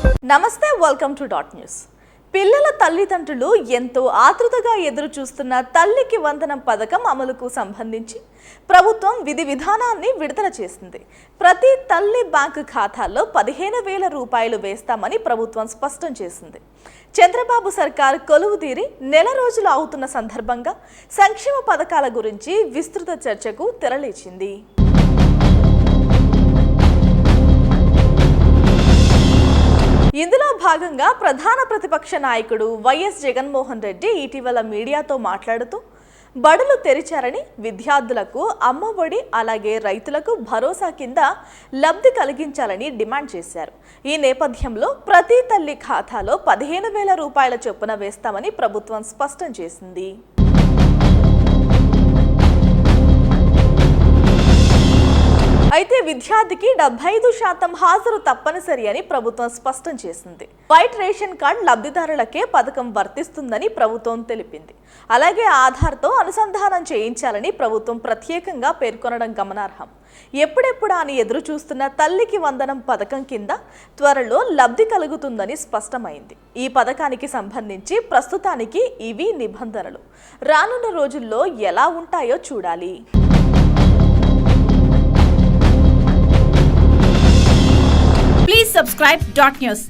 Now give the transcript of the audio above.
నమస్తే, welcome to dot news. పిల్లల తల్లిదండ్రులు ఎంతో ఆతృతగా ఎదురు చూస్తున్న తల్లికి వందనం పథకం అమలుకు సంబంధించి ప్రభుత్వం విధి విధానాన్ని విడుదల చేసింది. ప్రతి తల్లి బ్యాంకు ఖాతాల్లో 15,000 రూపాయలు వేస్తామని ప్రభుత్వం స్పష్టం చేసింది. చంద్రబాబు సర్కార్ కొలువుదీరి నెల రోజులు అవుతున్న సందర్భంగా సంక్షేమ పథకాల గురించి విస్తృత చర్చకు తెరలేచింది. ఇందులో భాగంగా ప్రధాన ప్రతిపక్ష నాయకుడు వైఎస్ జగన్మోహన్ రెడ్డి ఇటీవల మీడియాతో మాట్లాడుతూ బడులు తెరిచారని, విద్యార్థులకు అమ్మఒడి అలాగే రైతులకు భరోసా కింద లబ్ధి కలిగించాలని డిమాండ్ చేశారు. ఈ నేపథ్యంలో ప్రతి తల్లి ఖాతాలో 15,000 రూపాయల చొప్పున వేస్తామని ప్రభుత్వం స్పష్టం చేసింది. అయితే విద్యార్థికి 75% హాజరు తప్పనిసరి అని ప్రభుత్వం స్పష్టం చేసింది. వైట్ రేషన్ కార్డు లబ్ధిదారులకే పథకం వర్తిస్తుందని ప్రభుత్వం తెలిపింది. అలాగే ఆధార్తో అనుసంధానం చేయించాలని ప్రభుత్వం ప్రత్యేకంగా పేర్కొనడం గమనార్హం. ఎప్పుడెప్పుడా అని ఎదురు చూస్తున్న తల్లికి వందనం పథకం కింద త్వరలో లబ్ధి కలుగుతుందని స్పష్టమైంది. ఈ పథకానికి సంబంధించి ప్రస్తుతానికి ఇవి నిబంధనలు. రానున్న రోజుల్లో ఎలా ఉంటాయో చూడాలి. Please subscribe Dot News.